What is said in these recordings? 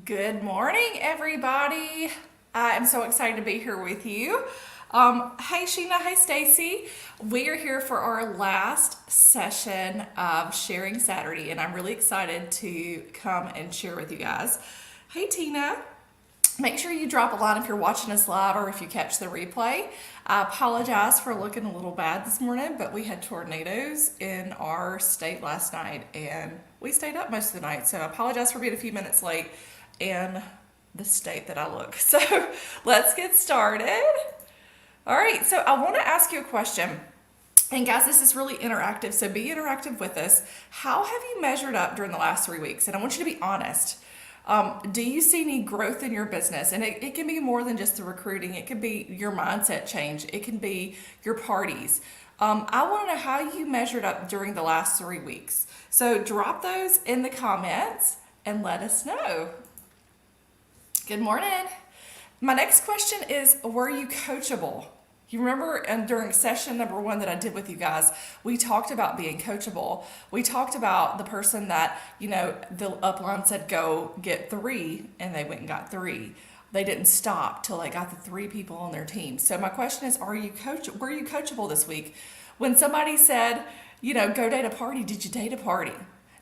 Good morning, everybody. I am so excited to be here with you. Hey, Sheena. Hey, Stacy. We are here for our last session of Sharing Saturday, and I'm really excited to come and share with you guys. Hey, Tina. Make sure you drop a line if you're watching us live or if you catch the replay. I apologize for looking a little bad this morning, but we had tornadoes in our state last night and we stayed up most of the night. So I apologize for being a few minutes late and the state that I look. So let's get started. All right, so I want to ask you a question. And guys, this is really interactive, so be interactive with us. How have you measured up during the last 3 weeks? And I want you to be honest. Do you see any growth in your business? And it can be more than just the recruiting. It could be your mindset change. It can be your parties. I want to know how you measured up during the last 3 weeks. So drop those in the comments and let us know. Good morning. My next question is, were you coachable? You remember during session number 1 that I did with you guys, we talked about being coachable. We talked about the person that, the upline said, go get 3, and they went and got 3. They didn't stop till they got the 3 people on their team. So my question is, were you coachable this week? When somebody said, go date a party, did you date a party?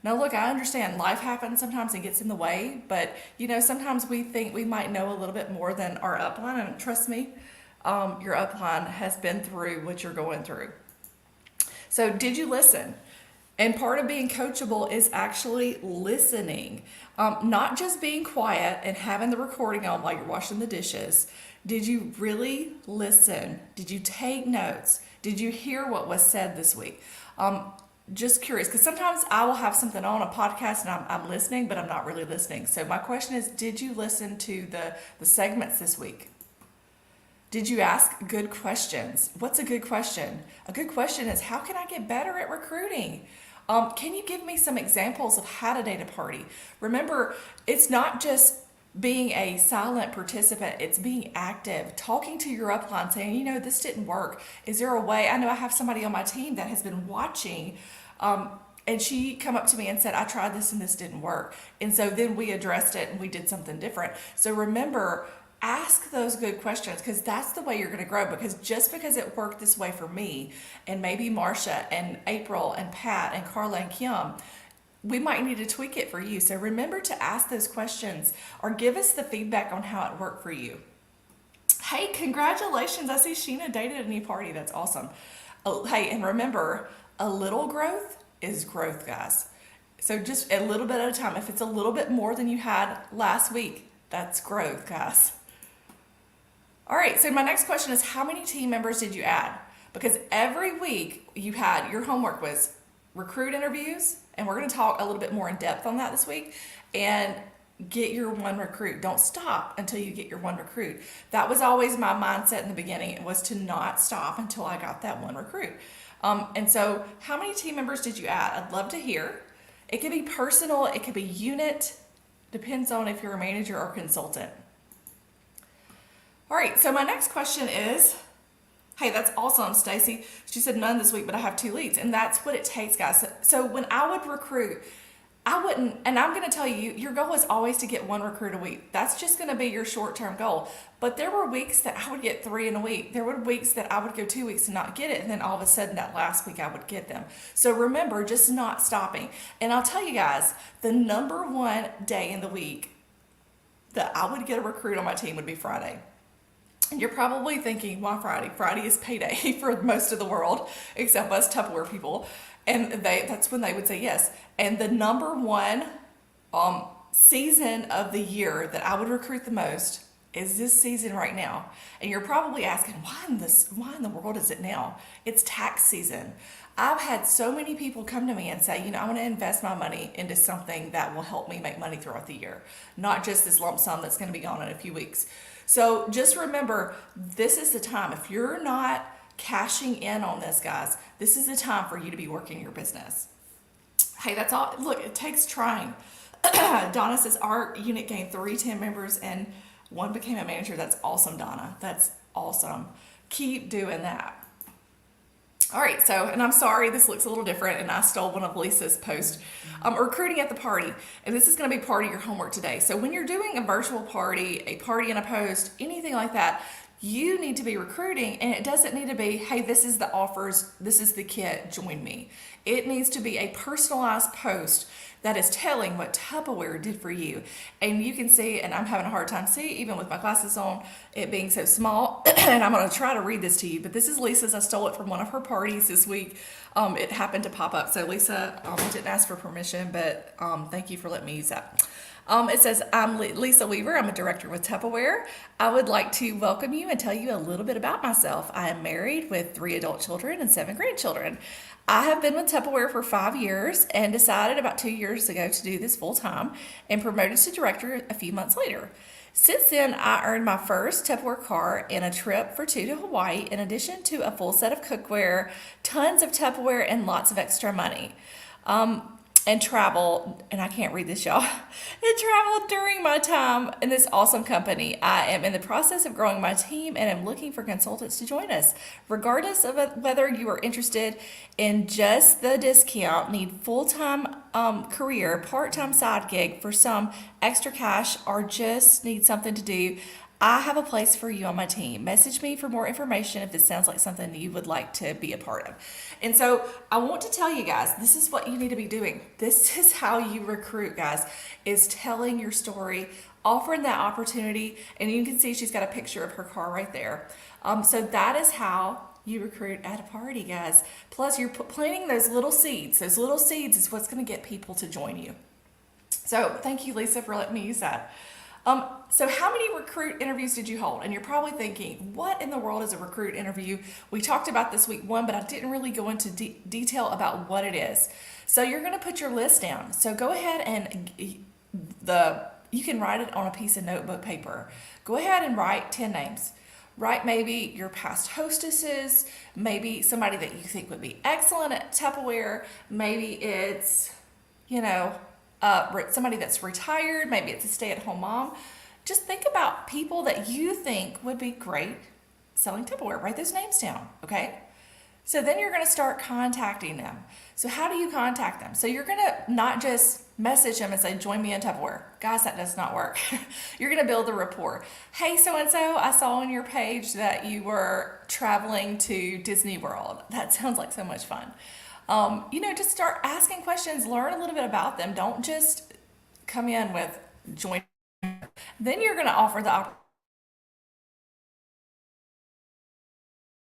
Now look, I understand life happens sometimes and gets in the way, but sometimes we think we might know a little bit more than our upline, and trust me, your upline has been through what you're going through. So did you listen? And part of being coachable is actually listening, not just being quiet and having the recording on while you're washing the dishes. Did you really listen? Did you take notes? Did you hear what was said this week? Just curious, because sometimes I will have something on a podcast and I'm listening, but I'm not really listening. So my question is, did you listen to the segments this week? Did you ask good questions? What's a good question? A good question is, how can I get better at recruiting? Can you give me some examples of how to date a party? Remember, it's not just being a silent participant, it's being active, talking to your upline, saying, this didn't work. Is there a way? I know I have somebody on my team that has been watching, and she come up to me and said, I tried this and this didn't work. And so then we addressed it and we did something different. So remember, ask those good questions, because that's the way you're going to grow. Because just because it worked this way for me and maybe Marsha and April and Pat and Carla and Kim, we might need to tweak it for you. So remember to ask those questions or give us the feedback on how it worked for you. Hey, congratulations. I see Sheena dated a new party. That's awesome. Oh, hey, and remember, a little growth is growth, guys. So just a little bit at a time. If it's a little bit more than you had last week, that's growth, guys. All right, so my next question is, how many team members did you add? Because every week your homework was recruit interviews, and we're going to talk a little bit more in depth on that this week, and get your one recruit. Don't stop until you get your one recruit. That was always my mindset in the beginning. It was to not stop until I got that one recruit. And so how many team members did you add? I'd love to hear. It could be personal, it could be unit, depends on if you're a manager or consultant. All right, so my next question is, hey, that's awesome, Stacy. She said none this week, but I have 2 leads. And that's what it takes, guys. So when I would recruit, I wouldn't, and I'm going to tell you, your goal is always to get 1 recruit a week. That's just going to be your short-term goal. But there were weeks that I would get 3 in a week. There were weeks that I would go 2 weeks and not get it. And then all of a sudden that last week I would get them. So remember, just not stopping. And I'll tell you guys, the number 1 day in the week that I would get a recruit on my team would be Friday. And you're probably thinking, why Friday? Friday is payday for most of the world, except us Tupperware people. And that's when they would say yes. And the number 1 season of the year that I would recruit the most is this season right now. And you're probably asking, why in the world is it now? It's tax season. I've had so many people come to me and say, I want to invest my money into something that will help me make money throughout the year, not just this lump sum that's going to be gone in a few weeks. So just remember, this is the time. If you're not cashing in on this, guys, this is the time for you to be working your business. Hey, that's all. Look, it takes trying. Donna says our unit gained 3 team members and 1 became a manager. That's awesome, Donna. That's awesome. Keep doing that. All right, so, and I'm sorry, this looks a little different, and I stole one of Lisa's posts. Recruiting at the party, and this is going to be part of your homework today. So, when you're doing a virtual party, a party and a post, anything like that, you need to be recruiting, and it doesn't need to be, hey, this is the offers, this is the kit, join me. It needs to be a personalized post that is telling what Tupperware did for you. And you can see, and I'm having a hard time seeing, even with my glasses on, it being so small. And I'm going to try to read this to you, but this is Lisa's. I stole it from one of her parties this week. It happened to pop up. So Lisa, I didn't ask for permission, but thank you for letting me use that. It says, I'm Lisa Weaver. I'm a director with Tupperware. I would like to welcome you and tell you a little bit about myself. I am married with 3 adult children and 7 grandchildren. I have been with Tupperware for 5 years and decided about 2 years ago to do this full time and promoted to director a few months later. Since then, I earned my first Tupperware card and a trip for 2 to Hawaii, in addition to a full set of cookware, tons of Tupperware, and lots of extra money. And travel, and I can't read this, y'all, and traveled during my time in this awesome company. I am in the process of growing my team and am looking for consultants to join us. Regardless of whether you are interested in just the discount, need full-time career, part-time side gig for some extra cash, or just need something to do, I have a place for you on my team. Message me for more information if this sounds like something you would like to be a part of. And so I want to tell you guys, this is what you need to be doing. This is how you recruit, guys, is telling your story, offering that opportunity. And you can see she's got a picture of her car right there. So that is how you recruit at a party, guys. Plus, you're planting those little seeds. Those little seeds is what's going to get people to join you. So thank you, Lisa, for letting me use that. So how many recruit interviews did you hold? And you're probably thinking, what in the world is a recruit interview? We talked about this week 1, but I didn't really go into detail about what it is. So you're going to put your list down. So go ahead and you can write it on a piece of notebook paper. Go ahead and write 10 names. Write maybe your past hostesses, maybe somebody that you think would be excellent at Tupperware. Maybe it's, somebody that's retired, maybe it's a stay-at-home mom. Just think about people that you think would be great selling Tupperware. Write those names down, okay? So then you're going to start contacting them. So how do you contact them? So you're going to not just message them and say, join me in Tupperware. Guys, that does not work. You're going to build a rapport. Hey, so-and-so, I saw on your page that you were traveling to Disney World. That sounds like so much fun. Just start asking questions, learn a little bit about them. Don't just come in with join. Then you're going to offer the opportunity.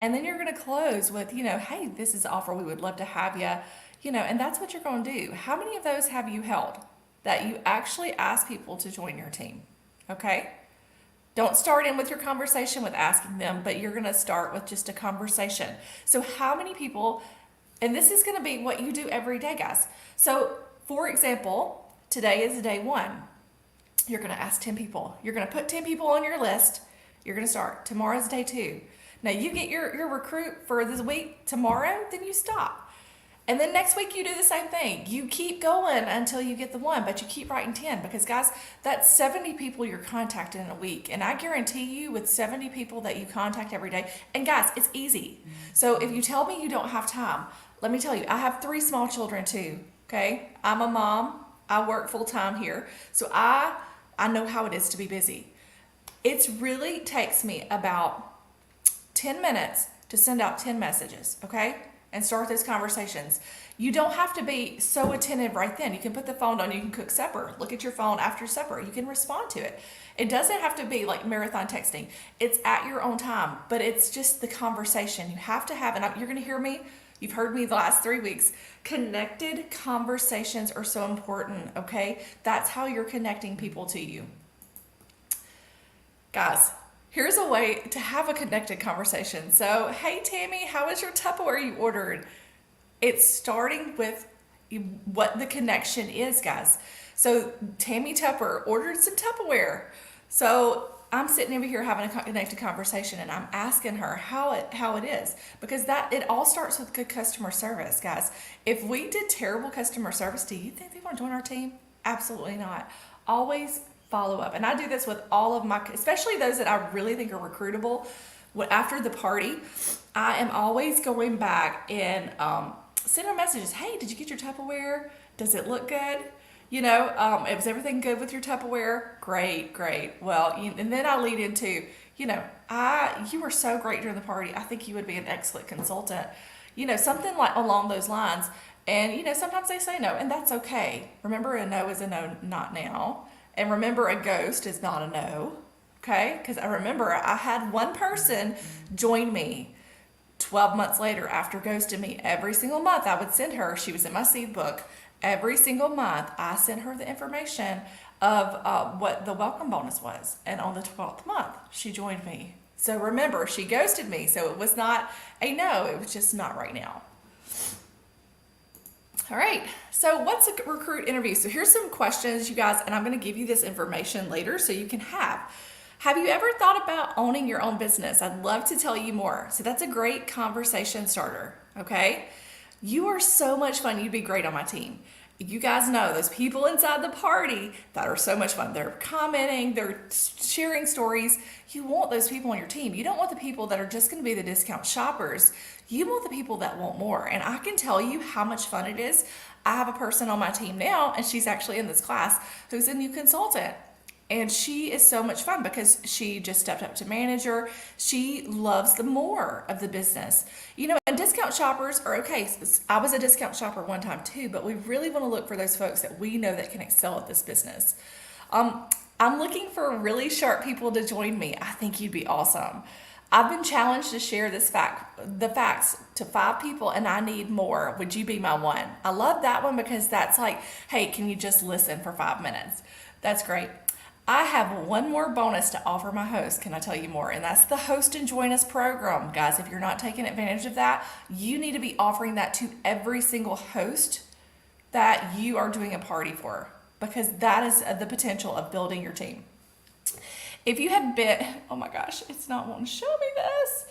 And then you're going to close with, hey, this is the offer. We would love to have you, and that's what you're going to do. How many of those have you held that you actually ask people to join your team? Okay. Don't start in with your conversation with asking them, but you're going to start with just a conversation. So how many people, and this is going to be what you do every day, guys. So for example, today is day 1. You're going to ask 10 people. You're going to put 10 people on your list. You're going to start. Tomorrow's day 2. Now you get your recruit for this week tomorrow, then you stop. And then next week you do the same thing. You keep going until you get the 1, but you keep writing 10 because guys, that's 70 people you're contacting in a week. And I guarantee you with 70 people that you contact every day, and guys, it's easy. So if you tell me you don't have time, let me tell you, I have 3 small children too, okay? I'm a mom. I work full time here. So I know how it is to be busy. It really takes me about 10 minutes to send out 10 messages, okay? And start those conversations. You don't have to be so attentive right then. You can put the phone down, you can cook supper, look at your phone after supper, you can respond to it. It doesn't have to be like marathon texting. It's at your own time, but it's just the conversation. You have to have, and you're gonna hear me, you've heard me the last 3 weeks, connected conversations are so important, okay? That's how you're connecting people to you. Guys, here's a way to have a connected conversation. So, hey Tammy, how was your Tupperware you ordered? It's starting with what the connection is, guys. So Tammy Tupper ordered some Tupperware. So I'm sitting over here having a connected conversation and I'm asking her how it is, because it all starts with good customer service, guys. If we did terrible customer service, do you think they want to join our team? Absolutely not. Always follow up. And I do this with all of my, especially those that I really think are recruitable. After the party, I am always going back and sending messages. Hey, did you get your Tupperware? Does it look good? Was everything good with your Tupperware? Great, great. Well, and then I lead into, you were so great during the party. I think you would be an excellent consultant. Something like along those lines. And, sometimes they say no, and that's okay. Remember, a no is a no, not now. And remember, a ghost is not a no. Okay? Because I remember I had one person join me 12 months later after ghosting me. Every single month I would send her, she was in my seed book. Every single month I sent her the information of what the welcome bonus was. And on the 12th month, she joined me. So remember, she ghosted me. So it was not a no, it was just not right now. All right, so what's a recruit interview? So here's some questions, you guys, and I'm going to give you this information later so you can have. Have you ever thought about owning your own business? I'd love to tell you more. So that's a great conversation starter, okay? You are so much fun. You'd be great on my team. You guys know those people inside the party that are so much fun. They're commenting, they're sharing stories. You want those people on your team. You don't want the people that are just going to be the discount shoppers. You want the people that want more. And I can tell you how much fun it is. I have a person on my team now, and she's actually in this class, who's a new consultant. And she is so much fun because she just stepped up to manager. She loves the more of the business. And discount shoppers are okay. I was a discount shopper one time too, but we really want to look for those folks that we know that can excel at this business. I'm looking for really sharp people to join me. I think you'd be awesome. I've been challenged to share the facts to 5 people, and I need more. Would you be my one? I love that one because that's like, hey, can you just listen for 5 minutes? That's great. I have one more bonus to offer my host. Can I tell you more? And that's the Host and Join Us program. Guys, if you're not taking advantage of that, you need to be offering that to every single host that you are doing a party for, because that is the potential of building your team. If you have been, oh my gosh, it's not wanting to show me this.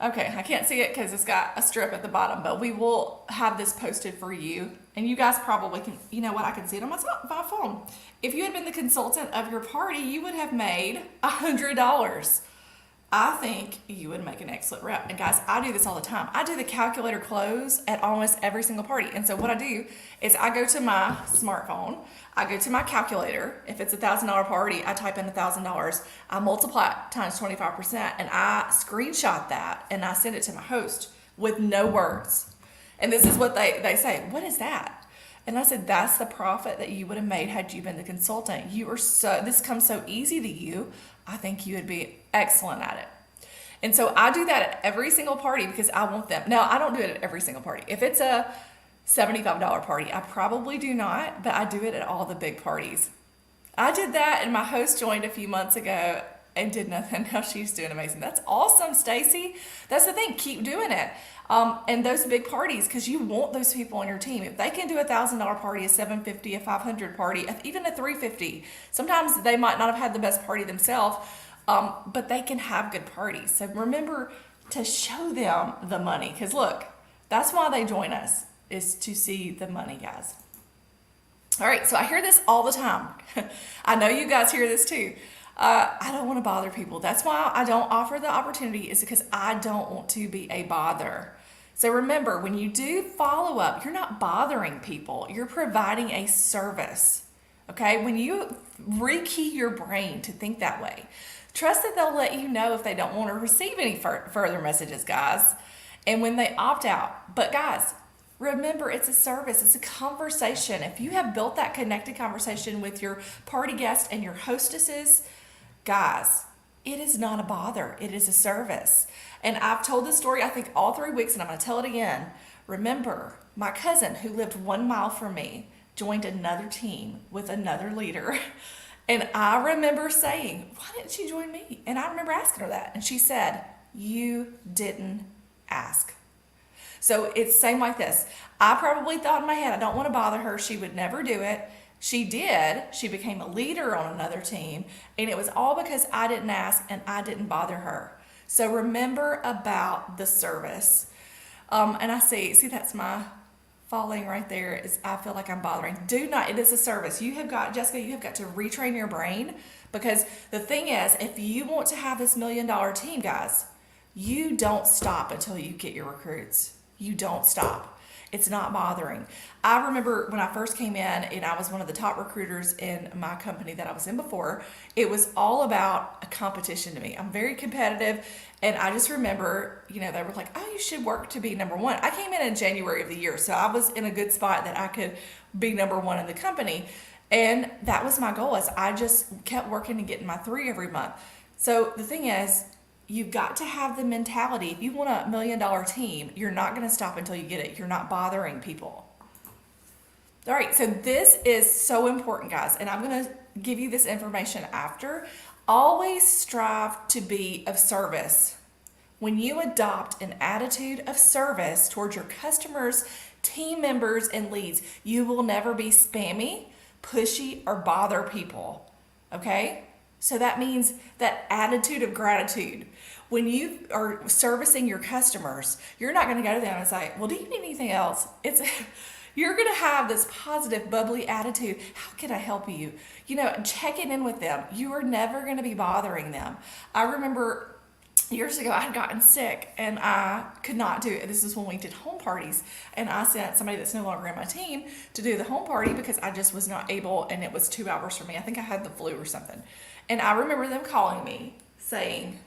Okay, I can't see it because it's got a strip at the bottom, but we will have this posted for you. And you guys probably can, I can see it on my phone. If you had been the consultant of your party, you would have made $100. I think you would make an excellent rep. And guys, I do this all the time. I do the calculator close at almost every single party. And so what I do is I go to my smartphone, I go to my calculator. If it's $1,000 party, I type in $1,000. I multiply it times 25%, and I screenshot that and I send it to my host with no words. And this is what they say, what is that? And I said, that's the profit that you would have made had you been the consultant. This comes so easy to you. I think you would be excellent at it. And so I do that at every single party because I want them. Now, I don't do it at every single party. If it's a $75 party, I probably do not, but I do it at all the big parties. I did that, and my host joined a few months ago and did nothing. Now she's doing amazing. That's awesome, Stacy. That's the thing. Keep doing it. And those big parties, because you want those people on your team. If they can do $1,000 party, a $750, a $500 party, even a $350, sometimes they might not have had the best party themselves, but they can have good parties. So remember to show them the money, because look, that's why they join us, is to see the money, guys. All right, so I hear this all the time. I know you guys hear this too. I don't want to bother people. That's why I don't offer the opportunity, is because I don't want to be a bother. So remember, when you do follow up, you're not bothering people. You're providing a service. Okay? When you rekey your brain to think that way, trust that they'll let you know if they don't want to receive any further messages, guys. And when they opt out. But guys, remember, it's a service. It's a conversation. If you have built that connected conversation with your party guests and your hostesses, guys, it is not a bother. It is a service. And I've told this story, I think, all 3 weeks, and I'm going to tell it again. Remember, my cousin who lived 1 mile from me joined another team with another leader. And I remember saying, why didn't she join me? And I remember asking her that. And she said, you didn't ask. So it's same like this. I probably thought in my head, I don't want to bother her. She would never do it. She did. She became a leader on another team. And it was all because I didn't ask and I didn't bother her. So remember about the service. And I see that's my falling right there is I feel like I'm bothering. Do not, it is a service. You have got, Jessica, you have got to retrain your brain, because the thing is, if you want to have this $1 million team, guys, you don't stop until you get your recruits. You don't stop. It's not bothering. I remember when I first came in and I was one of the top recruiters in my company that I was in before, it was all about a competition to me. I'm very competitive, and I just remember, they were like, oh, you should work to be number one. I came in January of the year, so I was in a good spot that I could be number one in the company. And that was my goal, is I just kept working and getting my 3 every month. So the thing is, you've got to have the mentality. If you want a $1 million team, you're not going to stop until you get it. You're not bothering people. All right, so this is so important, guys, and I'm going to give you this information after. Always strive to be of service. When you adopt an attitude of service towards your customers, team members, and leads, you will never be spammy, pushy, or bother people. Okay? So that means that attitude of gratitude. When you are servicing your customers, you're not going to go to them and say, well, do you need anything else? You're going to have this positive, bubbly attitude. How can I help you? Checking in with them. You are never going to be bothering them. I remember years ago, I had gotten sick and I could not do it. This is when we did home parties, and I sent somebody that's no longer in my team to do the home party because I just was not able, and it was 2 hours for me. I think I had the flu or something. And I remember them calling me saying,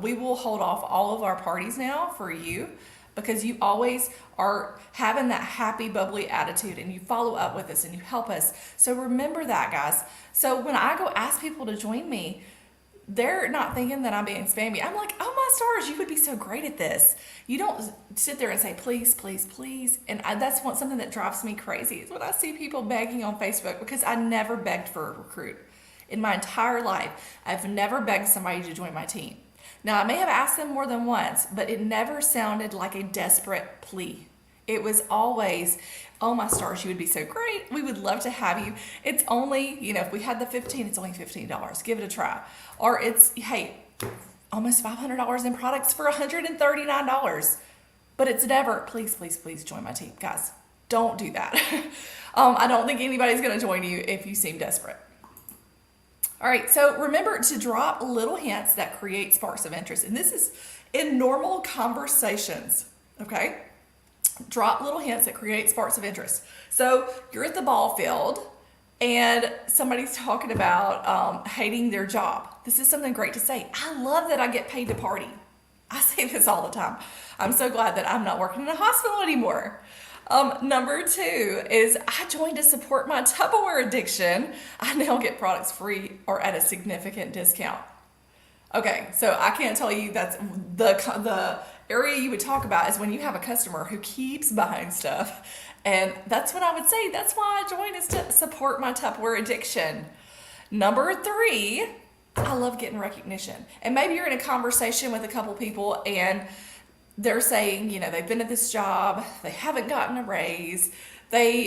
we will hold off all of our parties now for you, because you always are having that happy, bubbly attitude, and you follow up with us and you help us. So remember that, guys. So when I go ask people to join me, they're not thinking that I'm being spammy. I'm like, oh my stars, you would be so great at this. You don't sit there and say, please, please, please. And that's something that drives me crazy, is when I see people begging on Facebook, because I never begged for a recruit. In my entire life, I've never begged somebody to join my team. Now, I may have asked them more than once, but it never sounded like a desperate plea. It was always, oh my stars, you would be so great. We would love to have you. It's only, if we had the 15, it's only $15. Give it a try. Or it's, hey, almost $500 in products for $139. But it's never, please, please, please join my team. Guys, don't do that. I don't think anybody's going to join you if you seem desperate. All right, so remember to drop little hints that create sparks of interest. And this is in normal conversations, okay? Drop little hints that create sparks of interest. So you're at the ball field and somebody's talking about hating their job. This is something great to say. I love that I get paid to party. I say this all the time. I'm so glad that I'm not working in a hospital anymore. Number 2 is I joined to support my Tupperware addiction. I now get products free or at a significant discount. Okay, so I can't tell you that's the area you would talk about is when you have a customer who keeps buying stuff. And that's what I would say. That's why I joined, is to support my Tupperware addiction. Number 3, I love getting recognition. And maybe you're in a conversation with a couple people and they're saying, they've been at this job, they haven't gotten a raise, they,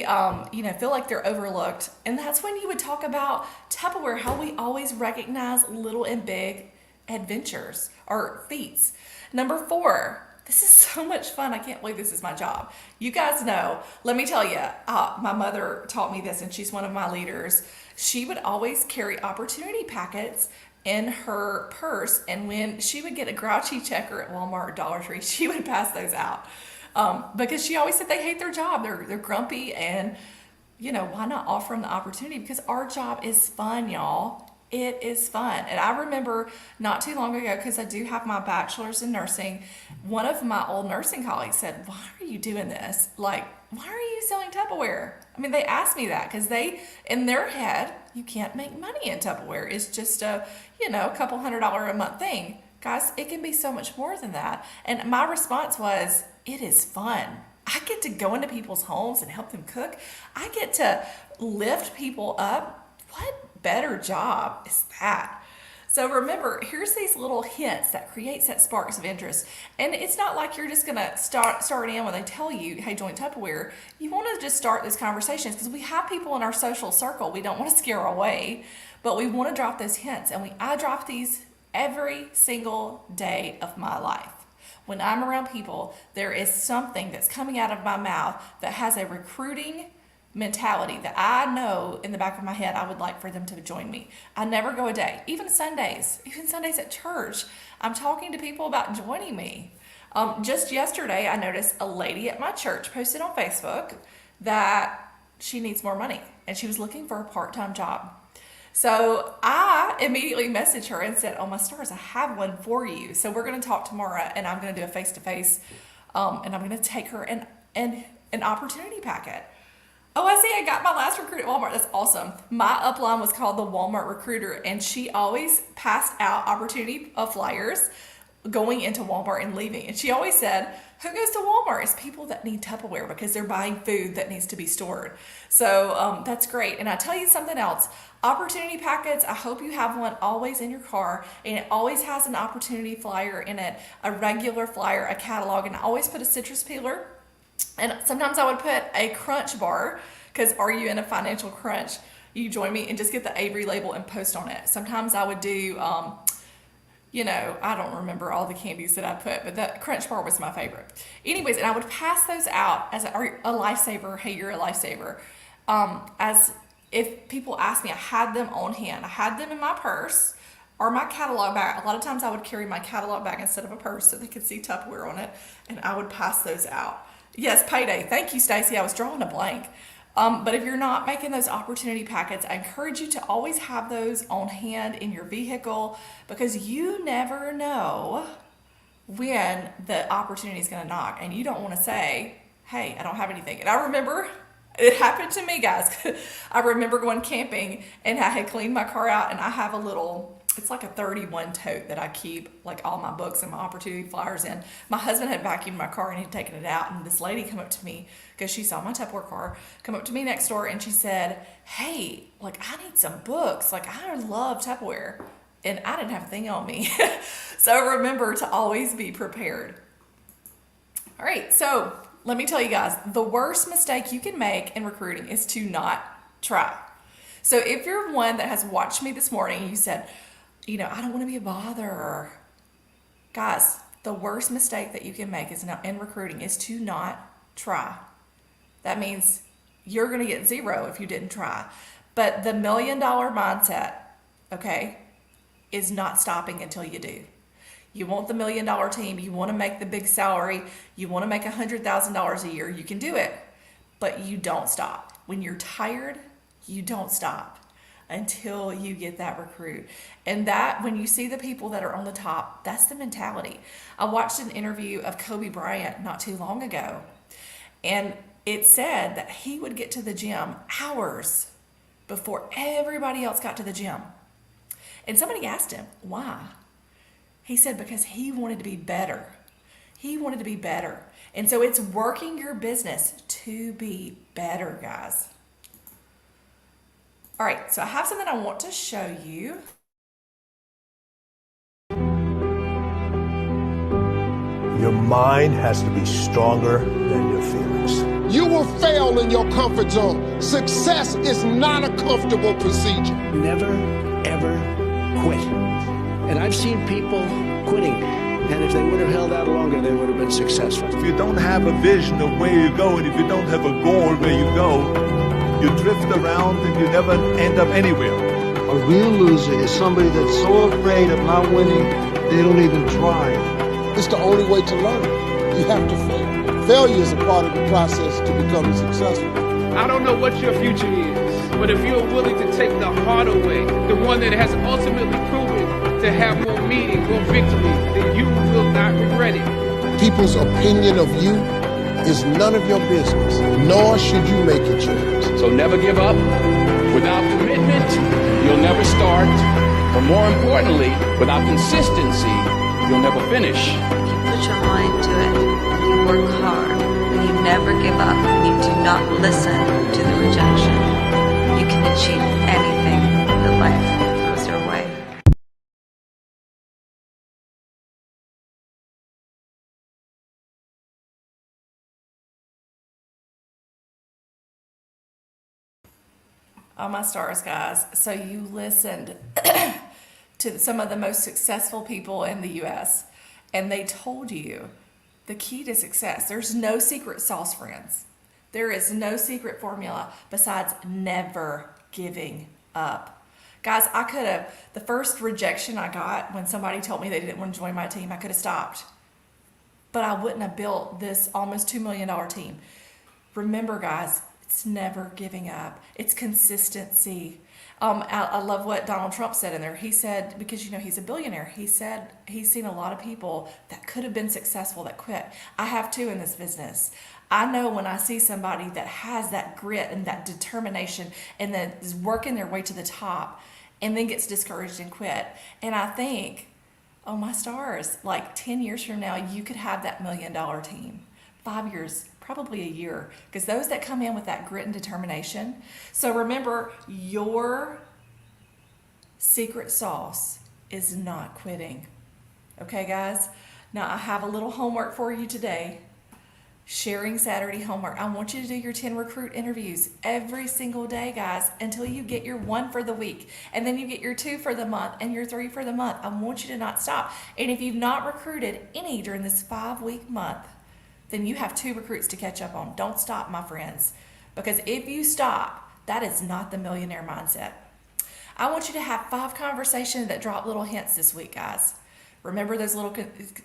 feel like they're overlooked. And that's when you would talk about Tupperware, how we always recognize little and big adventures or feats. Number 4, this is so much fun. I can't believe this is my job. You guys know, let me tell you, my mother taught me this, and she's one of my leaders. She would always carry opportunity packets in her purse, and when she would get a grouchy checker at Walmart or Dollar Tree, she would pass those out, because she always said they hate their job, they're grumpy, and why not offer them the opportunity? Because our job is fun, y'all. It is fun. And I remember not too long ago, because I do have my bachelor's in nursing, one of my old nursing colleagues said, why are you doing this? Like, why are you selling Tupperware? I mean, they asked me that because in their head, you can't make money in Tupperware. It's just a couple $100 a month thing. Guys, it can be so much more than that. And my response was, it is fun. I get to go into people's homes and help them cook. I get to lift people up. What better job is that? So remember, here's these little hints that creates that sparks of interest. And it's not like you're just gonna start in when they tell you, hey, join Tupperware. You wanna just start these conversations, because we have people in our social circle we don't wanna scare away, but we wanna drop those hints. And I drop these every single day of my life. when I'm around people, there is something that's coming out of my mouth that has a recruiting mentality that I know in the back of my head I would like for them to join me. I never go a day, even Sundays at church. I'm talking to people about joining me. Just yesterday, I noticed a lady at my church posted on Facebook that she needs more money and she was looking for a part-time job. So I immediately messaged her and said, "Oh my stars, I have one for you." So we're going to talk tomorrow, and I'm going to do a face-to-face, and I'm going to take her an opportunity packet. Oh, I see. I got my last recruit at Walmart. That's awesome. My upline was called the Walmart Recruiter, and she always passed out opportunity flyers going into Walmart and leaving. And she always said, who goes to Walmart? It's people that need Tupperware because they're buying food that needs to be stored. So that's great. And I tell you something else. Opportunity packets, I hope you have one always in your car, and it always has an opportunity flyer in it, a regular flyer, a catalog, and I always put a citrus peeler. And sometimes I would put a crunch bar, because are you in a financial crunch? You join me and just get the Avery label and post on it. Sometimes I would do, I don't remember all the candies that I put, but that crunch bar was my favorite. Anyways, and I would pass those out as a lifesaver. Hey, you're a lifesaver. As if people ask me, I had them on hand. I had them in my purse or my catalog bag. A lot of times I would carry my catalog bag instead of a purse so they could see Tupperware on it, and I would pass those out. Yes, payday. Thank you, Stacy. I was drawing a blank. But if you're not making those opportunity packets, I encourage you to always have those on hand in your vehicle, because you never know when the opportunity is going to knock, and you don't want to say, hey, I don't have anything. And I remember it happened to me, guys. I remember going camping and I had cleaned my car out, and I have a little, it's like a 31 tote that I keep like all my books and my opportunity flyers in. My husband had vacuumed my car and he'd taken it out, and this lady come up to me because she saw my Tupperware car, come up to me next door, and she said, hey, like, I need some books. Like, I love Tupperware. And I didn't have a thing on me. So remember to always be prepared. All right, so let me tell you guys, the worst mistake you can make in recruiting is to not try. So if you're one that has watched me this morning and you said, I don't want to be a bother. Guys, the worst mistake that you can make in recruiting is to not try. That means you're going to get zero if you didn't try. But the $1 million mindset, okay, is not stopping until you do. You want the $1 million team. You want to make the big salary. You want to make $100,000 a year. You can do it, but you don't stop. When you're tired, you don't stop until you get that recruit. And that, when you see the people that are on the top, that's the mentality. I watched an interview of Kobe Bryant not too long ago, and it said that he would get to the gym hours before everybody else got to the gym. And somebody asked him, why? He said, because he wanted to be better. He wanted to be better. And so it's working your business to be better, guys. All right, so I have something I want to show you. Your mind has to be stronger than your feelings. You will fail in your comfort zone. Success is not a comfortable procedure. Never, ever quit. And I've seen people quitting, and if they would have held out longer, they would have been successful. If you don't have a vision of where you go, and if you don't have a goal where you go, you drift around and you never end up anywhere. A real loser is somebody that's so afraid of not winning, they don't even try. It's the only way to learn. You have to fail. Failure is a part of the process to becoming successful. I don't know what your future is, but if you're willing to take the harder way, the one that has ultimately proven to have more meaning, more victory, then you will not regret it. People's opinion of you is none of your business, nor should you make it yours. So never give up. Without commitment, you'll never start. Or more importantly, without consistency, you'll never finish. If you put your mind to it, and you work hard, and you never give up, and you do not listen to the rejection, you can achieve anything that life throws your way. Oh, my stars, guys. So you listened to some of the most successful people in the U.S., and they told you the key to success. There's no secret sauce, friends. There is no secret formula besides never giving up. Guys, I could have, the first rejection I got when somebody told me they didn't want to join my team, I could have stopped. But I wouldn't have built this almost $2 million team. Remember, guys, it's never giving up. It's consistency. I love what Donald Trump said in there. He said, because he's a billionaire, he said he's seen a lot of people that could have been successful that quit. I have too in this business. I know when I see somebody that has that grit and that determination and that is working their way to the top and then gets discouraged and quit. And I think, oh my stars, like 10 years from now, you could have that $1 million team. 5 years, probably a year, because those that come in with that grit and determination. So remember, your secret sauce is not quitting. Okay, guys? Now, I have a little homework for you today. Sharing Saturday homework. I want you to do your 10 recruit interviews every single day, guys, until you get your 1 for the week. And then you get your 2 for the month and your 3 for the month. I want you to not stop. And if you've not recruited any during this 5-week month, then you have 2 recruits to catch up on. Don't stop, my friends. Because if you stop, that is not the millionaire mindset. I want you to have 5 conversations that drop little hints this week, guys. Remember those little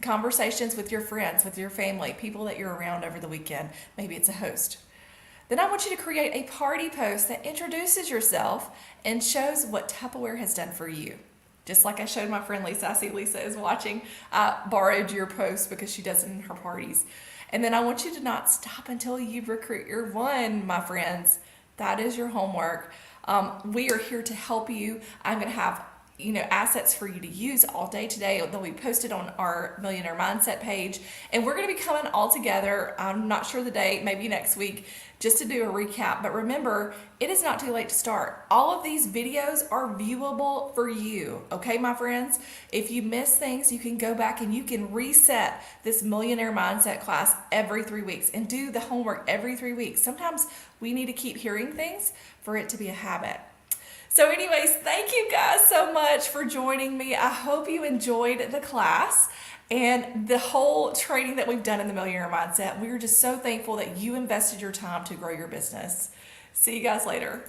conversations with your friends, with your family, people that you're around over the weekend. Maybe it's a host. Then I want you to create a party post that introduces yourself and shows what Tupperware has done for you. Just like I showed my friend Lisa. I see Lisa is watching. I borrowed your post because she does it in her parties. And then I want you to not stop until you recruit your 1, my friends. That is your homework. We are here to help you. I'm going to have assets for you to use all day today. They'll be posted on our Millionaire Mindset page. And we're going to be coming all together. I'm not sure the date, maybe next week, just to do a recap. But remember, it is not too late to start. All of these videos are viewable for you. Okay, my friends? If you miss things, you can go back and you can reset this Millionaire Mindset class every 3 weeks and do the homework every 3 weeks. Sometimes we need to keep hearing things for it to be a habit. So anyways, thank you guys so much for joining me. I hope you enjoyed the class and the whole training that we've done in the Millionaire Mindset. We are just so thankful that you invested your time to grow your business. See you guys later.